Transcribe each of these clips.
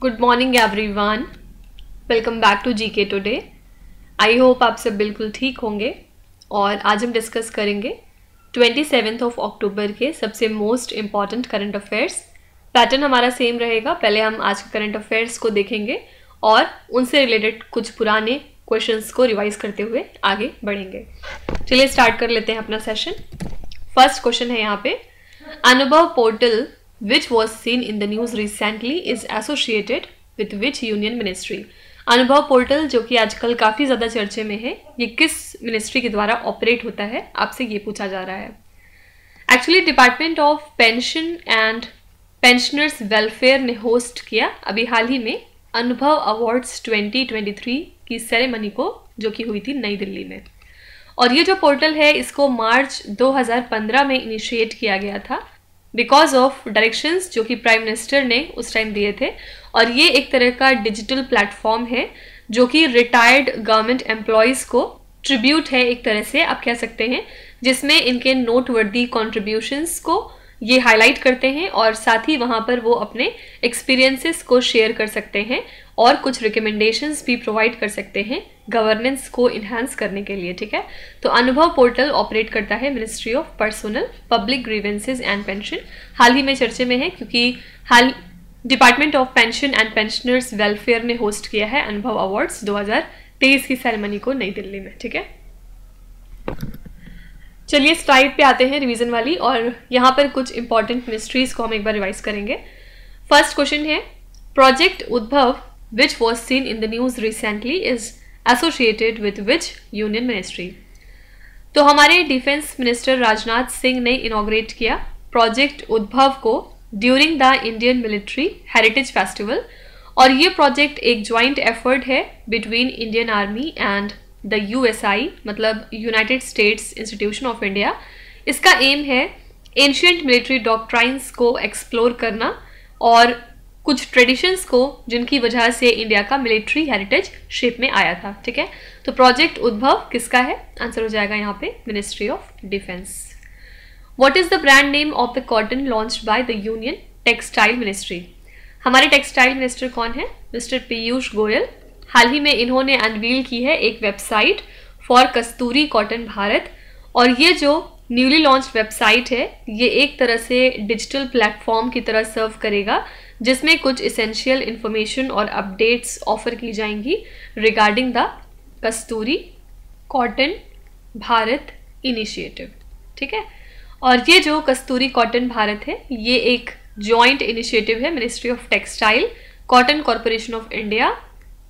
Good morning everyone, welcome back to GK today. I hope आप सब बिल्कुल ठीक होंगे और आज हम डिस्कस करेंगे 27 अक्टूबर के सबसे most important current affairs. Pattern हमारा सेम रहेगा, पहले हम आज के करंट अफेयर्स को देखेंगे और उनसे रिलेटेड कुछ पुराने क्वेश्चंस को रिवाइज करते हुए आगे बढ़ेंगे। चलिए स्टार्ट कर लेते हैं अपना सेशन। फर्स्ट क्वेश्चन है यहाँ पे, अनुभव portal which was seen in the news recently is associated with which union ministry? अनुभव पोर्टल जो कि आजकल काफ़ी ज़्यादा चर्चे में है, ये किस मिनिस्ट्री के द्वारा ऑपरेट होता है, आपसे ये पूछा जा रहा है। Actually department of pension and pensioners welfare ने होस्ट किया अभी हाल ही में अनुभव अवार्ड्स 2023 की सेरेमनी को, जो कि हुई थी नई दिल्ली में। और ये जो पोर्टल है इसको मार्च 2015 में इनिशिएट किया गया था बिकॉज ऑफ डायरेक्शंस जो कि प्राइम मिनिस्टर ने उस टाइम दिए थे। और ये एक तरह का डिजिटल प्लेटफॉर्म है जो कि रिटायर्ड गवर्नमेंट एम्प्लॉयज़ को ट्रिब्यूट है, एक तरह से आप कह सकते हैं, जिसमें इनके नोटवर्दी कॉन्ट्रीब्यूशंस को ये हाईलाइट करते हैं और साथ ही वहाँ पर वो अपने एक्सपीरियंसेस को शेयर कर सकते हैं और कुछ रिकमेंडेशंस भी प्रोवाइड कर सकते हैं गवर्नेंस को इन्हांस करने के लिए। ठीक है, तो अनुभव पोर्टल ऑपरेट करता है ministry of personnel public grievances and pension. हाल ही में चर्चे में है क्योंकि department of pension and pensioners welfare ने होस्ट किया है अनुभव अवार्ड्स 2023 की सेरेमनी को नई दिल्ली में। ठीक है, चलिए स्लाइड पे आते हैं रिवीजन वाली, और यहाँ पर कुछ इंपॉर्टेंट मिनिस्ट्रीज को हम एक बार रिवाइज करेंगे। फर्स्ट क्वेश्चन है, प्रोजेक्ट उद्भव which was seen in the news recently is associated with which union ministry? तो हमारे डिफेंस मिनिस्टर राजनाथ सिंह ने इनॉग्रेट किया प्रोजेक्ट उद्भव को during the Indian military heritage festival. और ये प्रोजेक्ट एक ज्वाइंट एफर्ट है between Indian army and the USI, मतलब United States institution of India. इसका एम है एंशिएंट मिलिट्री डॉक्ट्राइन्स को एक्सप्लोर करना और कुछ ट्रेडिशंस को जिनकी वजह से इंडिया का मिलिट्री हेरिटेज शेप में आया था। ठीक है, तो प्रोजेक्ट उद्भव किसका है? आंसर हो जाएगा यहाँ पे ministry of defence. What is the brand name of the cotton launched by the union textile ministry? हमारे टेक्सटाइल मिनिस्टर कौन है? मिस्टर पीयूष गोयल। हाल ही में इन्होंने अनवील की है एक website for Kasturi cotton Bharat. और ये जो न्यूली लॉन्च वेबसाइट है ये एक तरह से डिजिटल प्लेटफॉर्म की तरह सर्व करेगा जिसमें कुछ इसेंशियल इंफॉर्मेशन और अपडेट्स ऑफर की जाएंगी regarding the Kasturi cotton Bharat initiative. ठीक है, और ये जो कस्तूरी कॉटन भारत है ये एक जॉइंट इनिशिएटिव है ministry of textile, cotton corporation of India,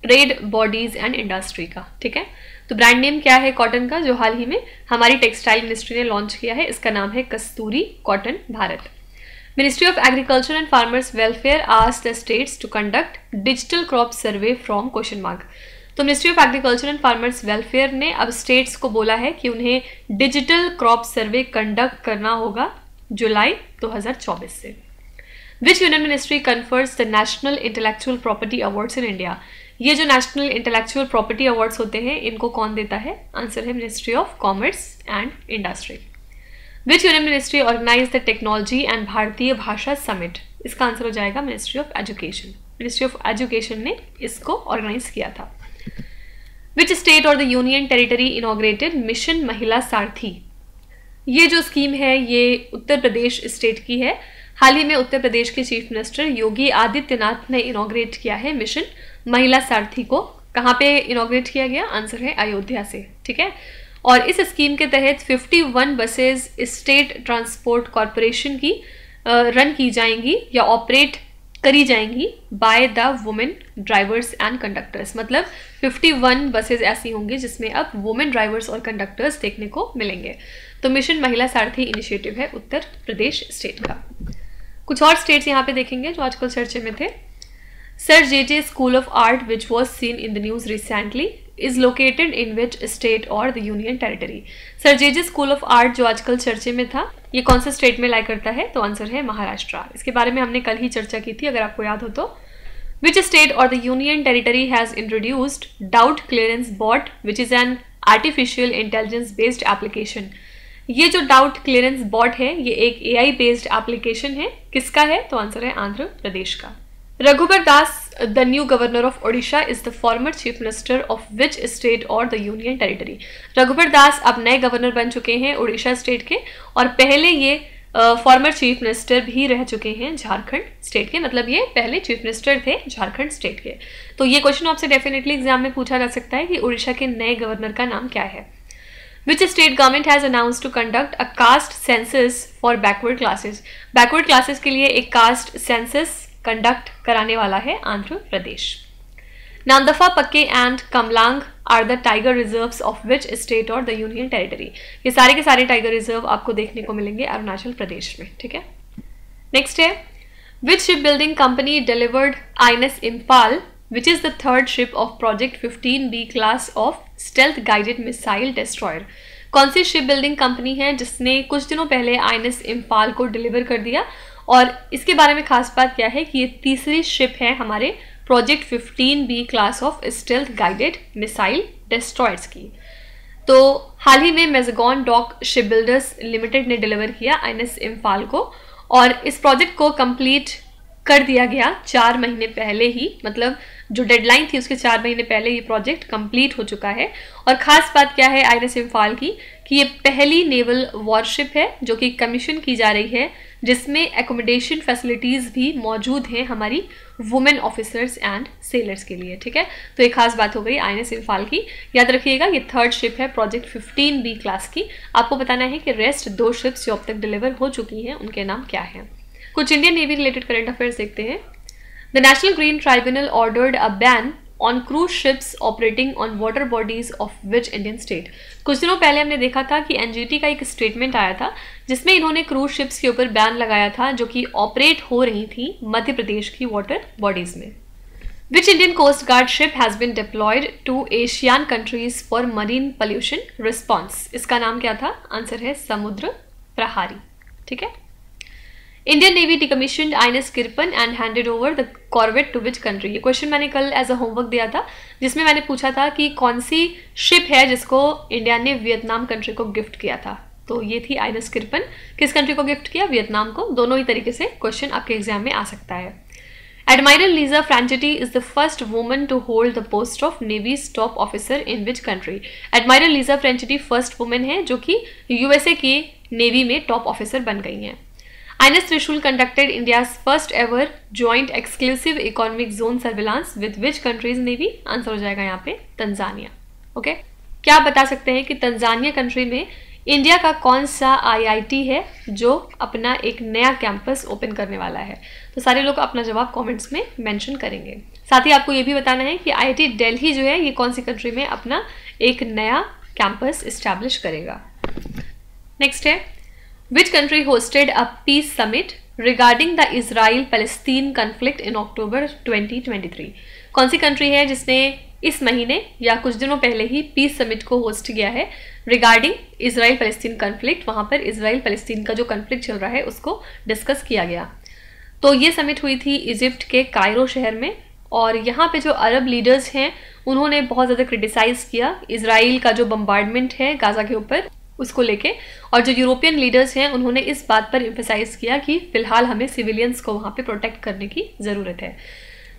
trade bodies and industry का। ठीक है, तो ब्रांड नेम क्या है कॉटन का जो हाल ही में हमारी टेक्सटाइल मिनिस्ट्री ने लॉन्च किया है? इसका नाम है Kasturi cotton Bharat. Ministry of agriculture and farmers welfare asked the states to conduct digital crop survey from question mark. तो ministry of agriculture and farmers welfare ने अब स्टेट्स को बोला है कि उन्हें डिजिटल क्रॉप सर्वे कंडक्ट करना होगा जुलाई 2024 से। विच union ministry confers the national intellectual property awards in India? ये जो नेशनल इंटेलेक्चुअल प्रॉपर्टी अवार्ड्स होते हैं इनको कौन देता है? आंसर है ministry of commerce and industry. Which union ministry organise the technology and Bharatiya Bhasha summit? इसका आंसर हो जाएगा ministry of education. Ministry of education ने इसको ऑर्गेनाइज किया था। विच स्टेट और the union territory inaugurated mission Mahila Sarathi? ये जो स्कीम है ये उत्तर प्रदेश स्टेट की है। हाल ही में उत्तर प्रदेश के चीफ मिनिस्टर योगी आदित्यनाथ ने इनॉग्रेट किया है मिशन महिला सारथी को। कहाँ पे इनॉग्रेट किया गया? आंसर है अयोध्या से। ठीक है, और इस स्कीम के तहत 51 बसेस स्टेट ट्रांसपोर्ट कॉरपोरेशन की रन की जाएंगी या ऑपरेट करी जाएंगी by the women drivers and conductors. मतलब 51 बसेस ऐसी होंगी जिसमें अब वुमेन ड्राइवर्स और कंडक्टर्स देखने को मिलेंगे। तो मिशन महिला सारथी इनिशिएटिव है उत्तर प्रदेश स्टेट का। कुछ और स्टेट्स यहाँ पे देखेंगे जो आजकल चर्चे में थे। Sir J school of art which was seen in the news recently is located in which state और the union territory? Sir J school of art जो आजकल चर्चे में था ये कौन से स्टेट में लाई करता है? तो आंसर है महाराष्ट्र। इसके बारे में हमने कल ही चर्चा की थी अगर आपको याद हो तो। विच स्टेट और the union territory has introduced doubt clearance bot which is an artificial intelligence based application? ये जो डाउट क्लियरेंस बॉट है ये एक AI बेस्ड एप्लीकेशन है। किसका है? तो आंसर है आंध्र प्रदेश का। Raghubar Das the new governor of Odisha is the former chief minister of which state or the union territory? Raghubar Das अब नए गवर्नर बन चुके हैं उड़ीसा स्टेट के, और पहले ये फॉर्मर चीफ मिनिस्टर भी रह चुके हैं झारखंड स्टेट के, मतलब ये पहले चीफ मिनिस्टर थे झारखंड स्टेट के। तो ये क्वेश्चन आपसे डेफिनेटली एग्जाम में पूछा जा सकता है कि उड़ीसा के नए गवर्नर का नाम क्या है। Which state government has announced to conduct a caste census for backward classes? Backward classes के लिए एक caste census conduct कराने वाला है आंध्र प्रदेश। नांदफा, पक्के and Kamalang are the tiger reserves of which state or the union territory? ये सारे के सारे टाइगर रिजर्व आपको देखने को मिलेंगे अरुणाचल प्रदेश में, ठीक है। नेक्स्ट है, which shipbuilding company delivered INS Impal, which is the third ship of Project 15B class of stealth guided missile destroyer? कौन सी शिप बिल्डिंग कंपनी है जिसने कुछ दिनों पहले INS इम्फाल को डिलीवर कर दिया, और इसके बारे में खास बात क्या है कि ये तीसरी शिप है हमारे project 15B class of stealth guided missile destroyers की। तो हाल ही में मेजगॉन डॉक शिप बिल्डर्स लिमिटेड ने डिलीवर किया INS इम्फाल को, और इस प्रोजेक्ट को कंप्लीट कर दिया गया 4 महीने पहले ही, मतलब जो डेडलाइन थी उसके 4 महीने पहले ये प्रोजेक्ट कंप्लीट हो चुका है। और ख़ास बात क्या है INS इम्फाल की कि ये पहली नेवल वॉरशिप है जो कि कमीशन की जा रही है, जिसमें एकोमोडेशन फैसिलिटीज़ भी मौजूद हैं हमारी वुमेन ऑफिसर्स एंड सेलर्स के लिए, ठीक है। तो ये खास बात हो गई INS इम्फाल की। याद रखिएगा ये थर्ड शिप है प्रोजेक्ट 15B क्लास की। आपको बताना है कि रेस्ट 2 शिप्स जो अब तक डिलीवर हो चुकी हैं उनके नाम क्या हैं। कुछ Indian navy related current affairs देखते हैं। The national green tribunal ordered a ban on cruise ships operating on water bodies of which Indian state? कुछ दिनों पहले हमने देखा था कि NGT का एक स्टेटमेंट आया था जिसमें इन्होंने क्रूज शिप्स के ऊपर बैन लगाया था जो कि ऑपरेट हो रही थी मध्य प्रदेश की वाटर बॉडीज में। Which Indian Coast Guard ship has been deployed to Asian countries for marine pollution response? इसका नाम क्या था? आंसर है समुद्र प्रहारी, ठीक है। Indian navy decommissioned INS Kirpan and handed over the corvette to which country? ये क्वेश्चन मैंने कल एज अ होमवर्क दिया था जिसमें मैंने पूछा था कि कौन सी शिप है जिसको इंडिया ने वियतनाम कंट्री को गिफ्ट किया था। तो ये थी INS किरपन। किस कंट्री को गिफ्ट किया? वियतनाम को। दोनों ही तरीके से क्वेश्चन आपके एग्जाम में आ सकता है। Admiral Lisa Franchitti is the first woman to hold the post of Navy's top officer in which country? Admiral Lisa Franchitti first women है जो कि USA की नेवी में टॉप ऑफिसर बन गई हैं। INS Trishul conducted India's first ever joint exclusive economic zone surveillance with which country's navy? Answer हो जाएगा यहाँ पे तंजानिया, ओके। क्या आप बता सकते हैं कि तंजानिया कंट्री में इंडिया का कौन सा IIT है जो अपना एक नया कैंपस ओपन करने वाला है? तो सारे लोग अपना जवाब कमेंट्स में मेंशन करेंगे। साथ ही आपको ये भी बताना है कि IIT दिल्ली जो है ये कौन सी कंट्री में अपना एक नया कैंपस इस्टेब्लिश करेगा। नेक्स्ट है, Which country hosted a peace summit regarding the Israel-Palestine conflict in October 2023? कौन सी कंट्री है जिसने इस महीने या कुछ दिनों पहले ही पीस समिट को होस्ट किया है रिगार्डिंग इजराइल पैलेस्टीन कन्फ्लिक्ट? वहाँ पर इजराइल पैलेस्टीन का जो कन्फ्लिक्ट चल रहा है उसको डिस्कस किया गया। तो ये समिट हुई थी इजिप्ट के कायरो शहर में, और यहाँ पे जो अरब लीडर्स हैं उन्होंने बहुत ज़्यादा क्रिटिसाइज़ किया इजराइल का जो बम्बार्डमेंट है गाज़ा के ऊपर उसको लेके, और जो यूरोपियन लीडर्स हैं उन्होंने इस बात पर एम्फेसाइज किया कि फ़िलहाल हमें सिविलियंस को वहाँ पे प्रोटेक्ट करने की ज़रूरत है।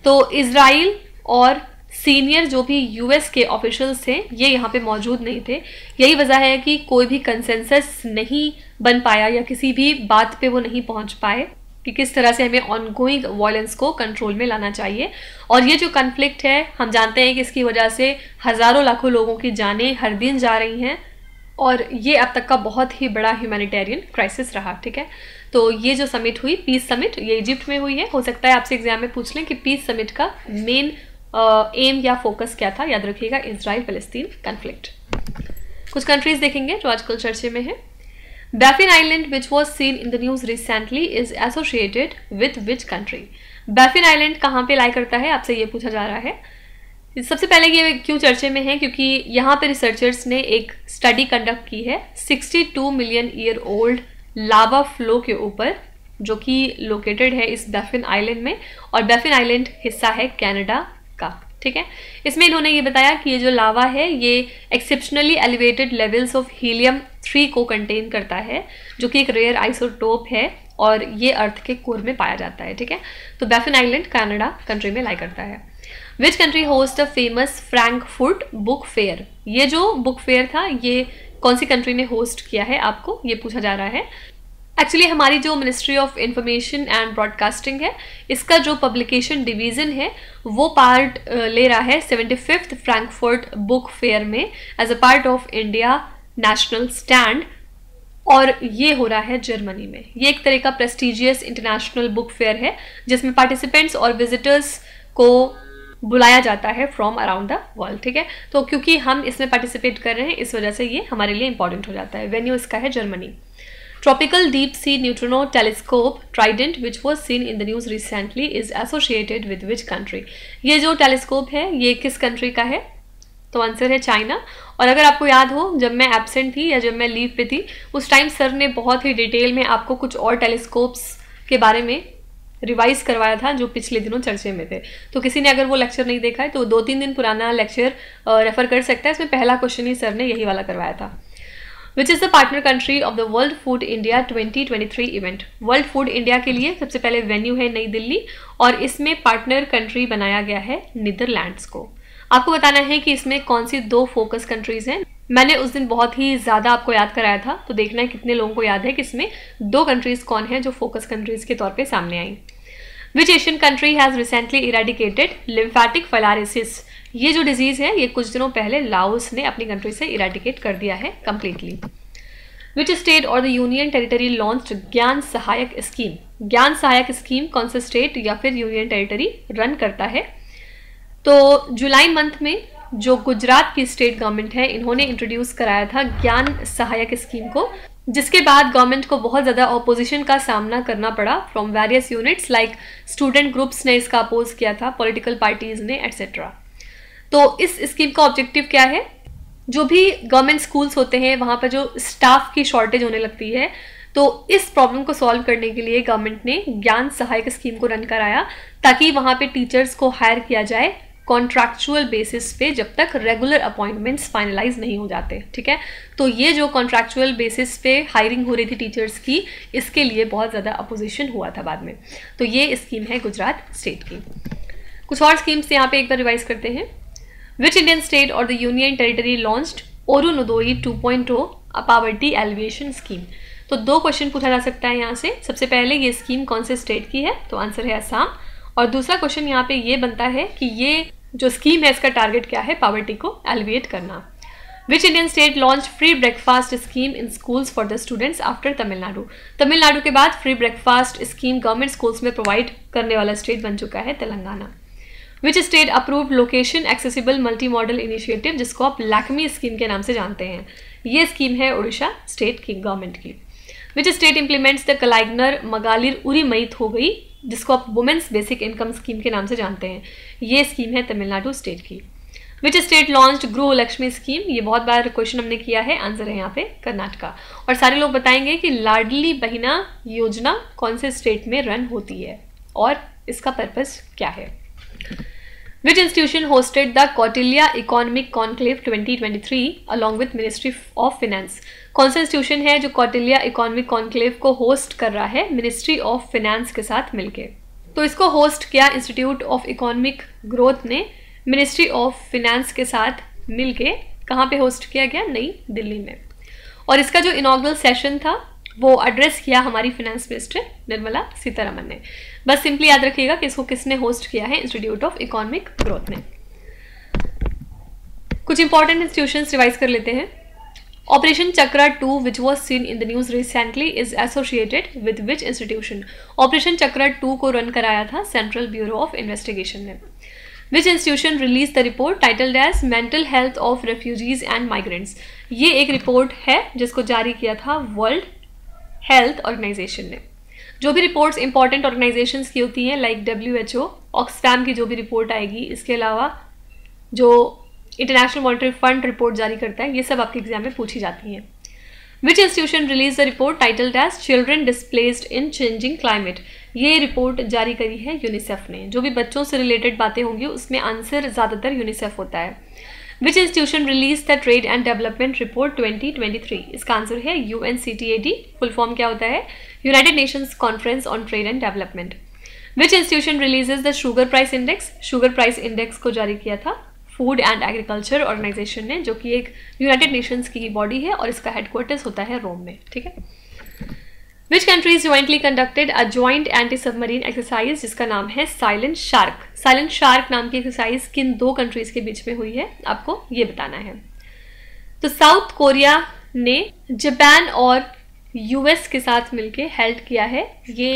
तो इजराइल और सीनियर जो भी US के ऑफिशियल्स थे ये यहाँ पे मौजूद नहीं थे। यही वजह है कि कोई भी कंसेंसस नहीं बन पाया या किसी भी बात पे वो नहीं पहुँच पाए कि किस तरह से हमें ऑनगोइंग वायलेंस को कंट्रोल में लाना चाहिए। और ये जो कन्फ्लिक्ट है हम जानते हैं कि इसकी वजह से हज़ारों लाखों लोगों की जानें हर दिन जा रही हैं, और ये अब तक का बहुत ही बड़ा ह्यूमैनिटेरियन क्राइसिस रहा, ठीक है। तो ये जो समिट हुई पीस समिट, ये इजिप्ट में हुई है। हो सकता है आपसे एग्जाम में पूछ लें कि पीस समिट का मेन एम या फोकस क्या था। याद रखिएगा इजराइल पैलेस्टीन कन्फ्लिक्ट। कुछ कंट्रीज देखेंगे जो आजकल चर्चे में है। Baffin Island, which was seen in the news recently, is associated with which country? Baffin Island कहाँ पे लाई करता है, आपसे ये पूछा जा रहा है। सबसे पहले ये क्यों चर्चे में है, क्योंकि यहाँ पे रिसर्चर्स ने एक स्टडी कंडक्ट की है 62 million year old lava flow के ऊपर, जो कि लोकेटेड है इस बैफिन आइलैंड में, और बैफिन आइलैंड हिस्सा है कनाडा का, ठीक है। इसमें इन्होंने ये बताया कि ये जो लावा है ये exceptionally elevated levels of helium 3 को कंटेन करता है, जो कि एक रेयर आइसोटोप है और ये अर्थ के कोर में पाया जाता है, ठीक है। तो बैफिन आइलैंड कनाडा कंट्री में लाई करता है। Which country host the famous Frankfurt book fair? ये जो बुक फेयर था ये कौन सी कंट्री ने होस्ट किया है, आपको ये पूछा जा रहा है। एक्चुअली हमारी जो ministry of information and broadcasting है, इसका जो पब्लिकेशन डिवीज़न है वो पार्ट ले रहा है 75th फ्रैंकफर्ट बुक फेयर में as a part of India national stand, और ये हो रहा है जर्मनी में। ये एक तरह का प्रेस्टिजियस इंटरनेशनल बुक फेयर है जिसमें पार्टिसिपेंट्स और विजिटर्स को बुलाया जाता है फ्रॉम अराउंड द वर्ल्ड, ठीक है। तो क्योंकि हम इसमें पार्टिसिपेट कर रहे हैं इस वजह से ये हमारे लिए इंपॉर्टेंट हो जाता है। वेन्यू इसका है Germany. Tropical Deep Sea Neutrino Telescope Trident, which was seen in the news recently, is associated with which country? ये जो टेलीस्कोप है ये किस कंट्री का है? तो आंसर है चाइना। और अगर आपको याद हो जब मैं एब्सेंट थी या जब मैं लीव पे थी उस टाइम सर ने बहुत ही डिटेल में आपको कुछ और टेलीस्कोप्स के बारे में रिवाइज करवाया था जो पिछले दिनों चर्चे में थे। तो किसी ने अगर वो लेक्चर नहीं देखा है तो 2-3 दिन पुराना लेक्चर रेफर कर सकता है। इसमें पहला क्वेश्चन ही सर ने यही वाला करवाया था। Which is the partner country of the World Food India 2023 event? World Food India के लिए सबसे पहले वेन्यू है नई दिल्ली और इसमें पार्टनर कंट्री बनाया गया है नीदरलैंड्स को। आपको बताना है कि इसमें कौन सी 2 फोकस कंट्रीज हैं। मैंने उस दिन बहुत ही ज़्यादा आपको याद कराया था, तो देखना है कितने लोगों को याद है कि इसमें 2 कंट्रीज कौन है जो फोकस कंट्रीज के तौर पे सामने आई। Which Asian country has recently eradicated lymphatic filariasis? ये जो डिजीज है ये कुछ दिनों पहले लाओस ने अपनी कंट्री से इरेडिकेट कर दिया है कंप्लीटली। विच स्टेट और द यूनियन टेरिटरी लॉन्च्ड ज्ञान सहायक स्कीम? ज्ञान सहायक स्कीम कौन सा स्टेट या फिर यूनियन टेरिटरी रन करता है? तो जुलाई मंथ में जो गुजरात की स्टेट गवर्नमेंट है इन्होंने इंट्रोड्यूस कराया था ज्ञान सहायक स्कीम को, जिसके बाद गवर्नमेंट को बहुत ज़्यादा ऑपोजिशन का सामना करना पड़ा from various units, like student groups ने इसका अपोज किया था, पॉलिटिकल पार्टीज ने, एटसेट्रा। तो इस स्कीम का ऑब्जेक्टिव क्या है? जो भी गवर्नमेंट स्कूल्स होते हैं वहाँ पर जो स्टाफ की शॉर्टेज होने लगती है, तो इस प्रॉब्लम को सॉल्व करने के लिए गवर्नमेंट ने ज्ञान सहायक स्कीम को रन कराया ताकि वहाँ पे टीचर्स को हायर किया जाए कॉन्ट्रैक्चुअल बेसिस पे जब तक रेगुलर अपॉइंटमेंट्स फाइनलाइज नहीं हो जाते, ठीक है। तो ये जो कॉन्ट्रैक्चुअल बेसिस पे हायरिंग हो रही थी टीचर्स की, इसके लिए बहुत ज़्यादा अपोजिशन हुआ था बाद में। तो ये स्कीम है गुजरात स्टेट की। कुछ और स्कीम्स यहाँ पे एक बार रिवाइज करते हैं। विच इंडियन स्टेट और the union territory launched Orunodoi 2.0 a poverty alleviation scheme? तो 2 क्वेश्चन पूछा जा सकता है यहाँ से। सबसे पहले ये स्कीम कौन से स्टेट की है? तो आंसर है असम। और दूसरा क्वेश्चन यहाँ पे ये बनता है कि ये जो स्कीम है इसका टारगेट क्या है? पावर्टी को एलिविएट करना। Which Indian state launch free breakfast scheme in schools for the students after Tamil Nadu? Tamil Nadu के बाद free breakfast scheme government schools में प्रोवाइड करने वाला स्टेट बन चुका है Telangana. Which state approved location accessible multi modal initiative, जिसको आप लैक्मी स्कीम के नाम से जानते हैं? ये स्कीम है उड़ीसा स्टेट की गवर्नमेंट की। Which state implements the Kalaignar Magalir Urimai मईत हो गई, जिसको आप वुमेन्स बेसिक इनकम स्कीम के नाम से जानते हैं? ये स्कीम है तमिलनाडु स्टेट की। विच स्टेट लॉन्च्ड गृह लक्ष्मी स्कीम? ये बहुत बार क्वेश्चन हमने किया है, आंसर है यहाँ पे कर्नाटका। और सारे लोग बताएंगे कि लाडली बहिना योजना कौन से स्टेट में रन होती है और इसका पर्पस क्या है? Which institution hosted the Kautilya Economic Conclave 2023 along with Ministry of Finance? कौन सा इंस्टीट्यूशन है जो कौटिल्या इकोनॉमिक कॉन्क्लेव को होस्ट कर रहा है मिनिस्ट्री ऑफ फिनेंस के साथ मिलके? तो इसको होस्ट किया इंस्टीट्यूट ऑफ इकोनॉमिक ग्रोथ ने मिनिस्ट्री ऑफ फिनेंस के साथ मिलके। कहाँ पे होस्ट किया गया? नई दिल्ली में। और इसका जो इनॉग्रल सेशन था वो एड्रेस किया हमारी फाइनेंस मिनिस्टर निर्मला सीतारमन ने। बस सिंपली याद रखिएगा कि इसको किसने होस्ट किया है? इंस्टीट्यूट ऑफ इकोनॉमिक ग्रोथ ने। कुछ इंपॉर्टेंट इंस्टीट्यूशंस रिवाइज कर लेते हैं। Operation Chakra 2 which was seen in the news recently is associated with which institution? Operation Chakra 2 को रन कराया था सेंट्रल ब्यूरो ऑफ इन्वेस्टिगेशन ने। Which institution release the report titled as mental health of refugees and migrants? ये एक report है जिसको जारी किया था वर्ल्ड हेल्थ ऑर्गेनाइजेशन ने। जो भी रिपोर्ट्स इंपॉर्टेंट ऑर्गेनाइजेशंस की होती हैं लाइक WHO, ऑक्सफैम की जो भी रिपोर्ट आएगी, इसके अलावा जो इंटरनेशनल मॉनेटरी फंड रिपोर्ट जारी करता है, ये सब आपके एग्जाम में पूछी जाती हैं। Which institution release the report titled as children displaced in changing climate? ये रिपोर्ट जारी करी है यूनिसेफ ने। जो भी बच्चों से रिलेटेड बातें होंगी उसमें आंसर ज़्यादातर यूनिसेफ होता है। विच institution release the trade and development report 2023? इसका आंसर है UNCTAD। फुल फॉर्म क्या होता है? United Nations conference on trade and development. Which institution releases the sugar price index? Sugar price index को जारी किया था फूड एंड एग्रीकल्चर ऑर्गेनाइजेशन ने, जो कि एक यूनाइटेड नेशंस की बॉडी है और इसका हेडक्वार्टर्स होता है रोम में। ठीक है। Which countries jointly conducted a joint anti submarine exercise जिसका नाम है साइलेंट शार्क? साइलेंट शार्क नाम की एक्सरसाइज किन 2 कंट्रीज के बीच में हुई है, आपको ये बताना है। तो साउथ कोरिया ने जापान और US के साथ मिलकर हेल्ड किया है ये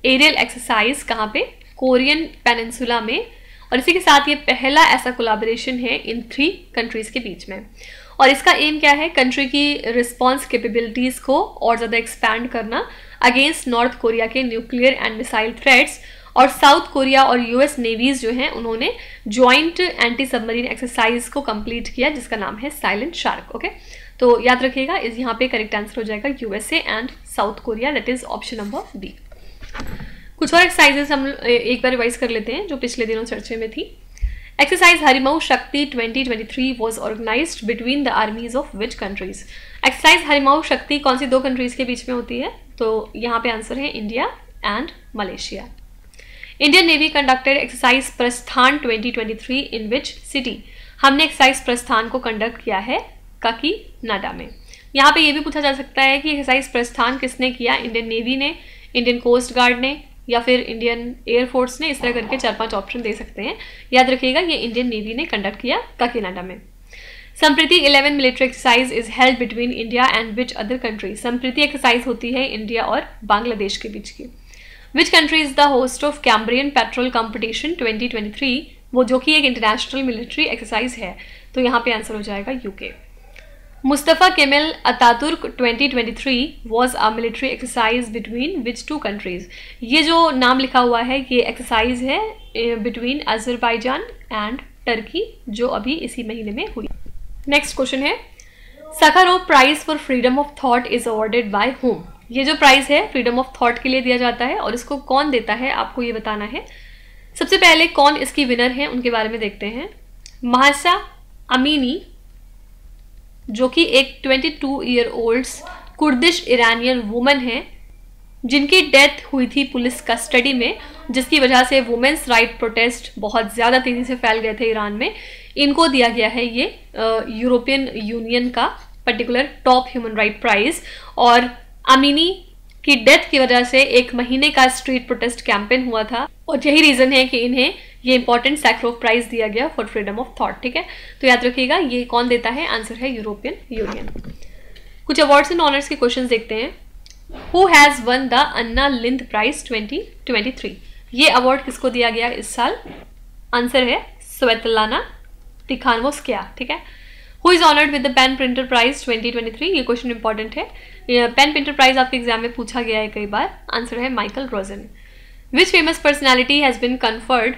एरियल एक्सरसाइज। कहाँ पे? कोरियन पेनिनसुला में। और इसी के साथ ये पहला ऐसा कोलैबोरेशन है इन 3 कंट्रीज के बीच में। और इसका एम क्या है? कंट्री की रिस्पॉन्स कैपेबिलिटीज को और ज़्यादा एक्सपैंड करना अगेंस्ट नॉर्थ कोरिया के न्यूक्लियर एंड मिसाइल थ्रेट्स। और साउथ कोरिया और US नेवीज जो हैं उन्होंने ज्वाइंट एंटी सबमरीन एक्सरसाइज को कंप्लीट किया जिसका नाम है साइलेंट शार्क। ओके, तो याद रखिएगा इस यहाँ पे करेक्ट आंसर हो जाएगा USA and south Korea, that is option number B। कुछ और एक्सरसाइजेस हम एक बार रिवाइज कर लेते हैं जो पिछले दिनों चर्चे में थी। एक्सरसाइज हरिमऊ शक्ति 2023 was organized between the armies of which countries? Exercise Harimau शक्ति कौन सी 2 कंट्रीज के बीच में होती है? तो यहाँ पे आंसर है India and Malaysia. Indian navy conducted exercise प्रस्थान 2023 इन विच सिटी? हमने एक्सरसाइज प्रस्थान को कंडक्ट किया है काकीनाडा में। यहाँ पे ये भी पूछा जा सकता है कि एक्सरसाइज प्रस्थान किसने किया? इंडियन नेवी ने, इंडियन कोस्ट गार्ड ने, या फिर इंडियन एयरफोर्स ने। इस तरह करके 4-5 ऑप्शन दे सकते हैं। याद रखिएगा ये इंडियन नेवी ने कंडक्ट किया काकीनाडा में। Sampriti 11 military exercise is held between India and which other country? Sampriti exercise होती है इंडिया और बांग्लादेश के बीच की। Which country is the host of Cambrian petrol competition 2023? वो जो कि एक इंटरनेशनल मिलिट्री एक्सरसाइज है, तो यहाँ पे आंसर हो जाएगा UK। Mustafa camel Ataturk 2023 was a military exercise between which 2 countries? ये जो नाम लिखा हुआ है ये एक्सरसाइज है बिटवीन अजरबैजान एंड टर्की जो अभी इसी महीने में हुई। नेक्स्ट क्वेश्चन है Sakharov prize for freedom of thought is awarded by whom? ये जो प्राइज है फ्रीडम ऑफ थॉट के लिए दिया जाता है और इसको कौन देता है आपको ये बताना है। सबसे पहले कौन इसकी विनर है उनके बारे में देखते हैं। महासा अमीनी जो कि एक 22 year old Kurdish Iranian woman है जिनकी डेथ हुई थी पुलिस कस्टडी में, जिसकी वजह से वुमेन्स राइट प्रोटेस्ट बहुत ज़्यादा तेज़ी से फैल गए थे ईरान में। इनको दिया गया है ये यूरोपियन यूनियन का particular top human right prize. और अमीनी की डेथ की वजह से 1 महीने का स्ट्रीट प्रोटेस्ट कैंपेन हुआ था और यही रीज़न है कि इन्हें ये इंपॉर्टेंट सैखरोव प्राइज दिया गया फॉर फ्रीडम ऑफ थॉट। ठीक है, तो याद रखिएगा ये कौन देता है, आंसर है यूरोपियन यूनियन। कुछ अवार्ड्स एंड ऑनर्स के क्वेश्चंस देखते हैं। Who has won the Anna Lindh prize 2023? ये अवार्ड किसको दिया गया इस साल? आंसर है स्वेतलाना तिखानोवस्किया। ठीक है। Who is honoured with the Pen Printer prize 2023? ये क्वेश्चन इंपॉर्टेंट है, पेन प्रिंटर प्राइज आपके एग्जाम में पूछा गया है कई बार। आंसर है Michael Rosen. Which famous personality has been conferred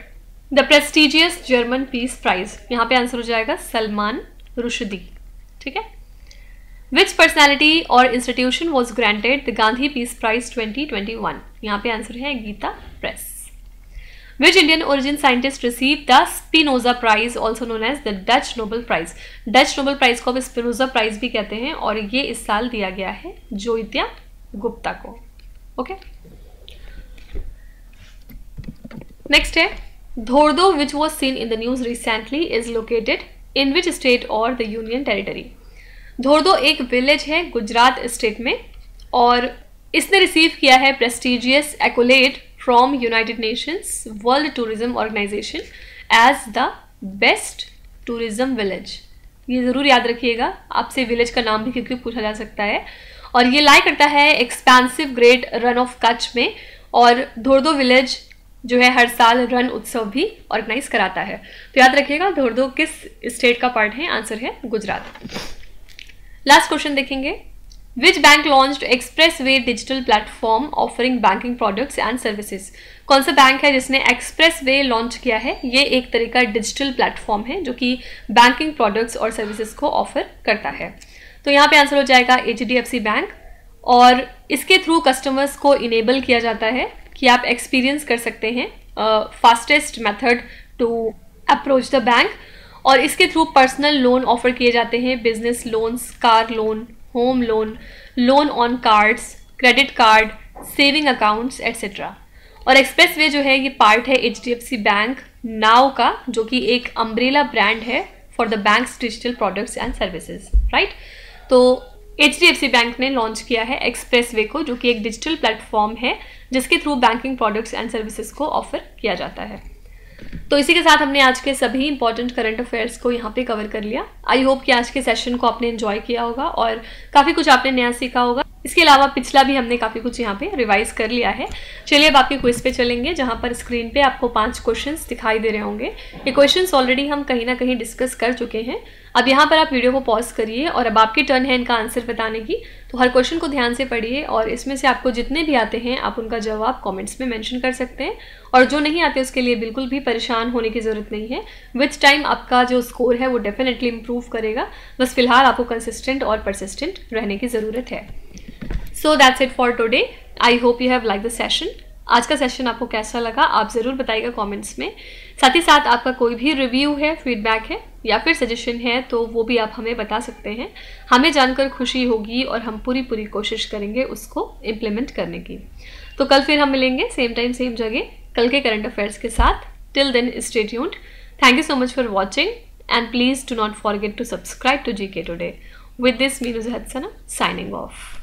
the prestigious German peace prize? यहाँ पे आंसर हो जाएगा सलमान रुशदी। ठीक है। विच पर्सनैलिटी और institution was granted the Gandhi peace prize 2021? यहाँ पे आंसर है Gita Press. Which Indian origin scientist received the Spinoza Prize, also known as the Dutch Nobel Prize? Dutch Nobel Prize को अब Spinoza Prize भी कहते हैं और ये इस साल दिया गया है ज्योतिया गुप्ता को। ओके। नेक्स्ट है धोर्दो which was seen in the news recently is located in which state or the union territory? धोर्दो एक विलेज है गुजरात स्टेट में और इसने रिसीव किया है prestigious एक्कोलेड from United Nations World Tourism Organization as the best tourism village। ये ज़रूर याद रखिएगा, आपसे विलेज का नाम भी क्योंकि पूछा जा सकता है। और ये लाई करता है expensive great run of Kutch में और धोर्दो विलेज जो है हर साल रन उत्सव भी ऑर्गेनाइज कराता है। तो याद रखिएगा धोर्दो किस स्टेट का पार्ट है, आंसर है गुजरात। लास्ट क्वेश्चन देखेंगे। Which bank launched Expressway digital platform offering banking products and services? कौन सा बैंक है जिसने Expressway लॉन्च किया है? ये एक तरह का डिजिटल प्लेटफॉर्म है जो कि बैंकिंग प्रोडक्ट्स और सर्विसेज को ऑफर करता है। तो यहाँ पे आंसर हो जाएगा HDFC बैंक और इसके थ्रू कस्टमर्स को इनेबल किया जाता है कि आप एक्सपीरियंस कर सकते हैं fastest method to approach the bank. और इसके थ्रू पर्सनल लोन ऑफर किए जाते हैं, business loans, car loan, home loan, loan on cards, credit card, saving accounts etcetera. और एक्सप्रेसवे जो है ये पार्ट है HDFC बैंक नाउ का, जो कि एक अम्ब्रेला ब्रांड है for the banks digital products and services, right. तो HDFC बैंक ने लॉन्च किया है एक्सप्रेसवे को, जो कि एक डिजिटल प्लेटफॉर्म है जिसके through banking products and services को ऑफर किया जाता है। तो इसी के साथ हमने आज के सभी इंपॉर्टेंट करंट अफेयर्स को यहाँ पे कवर कर लिया। आई होप कि आज के सेशन को आपने एंजॉय किया होगा और काफ़ी कुछ आपने नया सीखा होगा। इसके अलावा पिछला भी हमने काफ़ी कुछ यहाँ पे रिवाइज कर लिया है। चलिए अब आपके क्विज पे चलेंगे, जहाँ पर स्क्रीन पे आपको 5 क्वेश्चंस दिखाई दे रहे होंगे। ये क्वेश्चंस ऑलरेडी हम कहीं ना कहीं डिस्कस कर चुके हैं। अब यहाँ पर आप वीडियो को पॉज करिए और अब आपकी टर्न है इनका आंसर बताने की। तो हर क्वेश्चन को ध्यान से पढ़िए और इसमें से आपको जितने भी आते हैं आप उनका जवाब कॉमेंट्स में मेंशन कर सकते हैं, और जो नहीं आते उसके लिए बिल्कुल भी परेशान होने की ज़रूरत नहीं है। विथ टाइम आपका जो स्कोर है वो डेफिनेटली इंप्रूव करेगा। बस फिलहाल आपको कंसिस्टेंट और परसिस्टेंट रहने की ज़रूरत है। So that's it for today. I hope you have like the session. आज का सेशन आपको कैसा लगा आप ज़रूर बताइएगा कमेंट्स में। साथ ही साथ आपका कोई भी रिव्यू है, फीडबैक है या फिर सजेशन है तो वो भी आप हमें बता सकते हैं। हमें जानकर खुशी होगी और हम पूरी कोशिश करेंगे उसको इम्प्लीमेंट करने की। तो कल फिर हम मिलेंगे सेम टाइम सेम जगह कल के करंट अफेयर्स के साथ। Till then stay tuned. Thank you so much for watching and please do not forget to subscribe to GK Today. With this, Meenu Zahadsana signing off.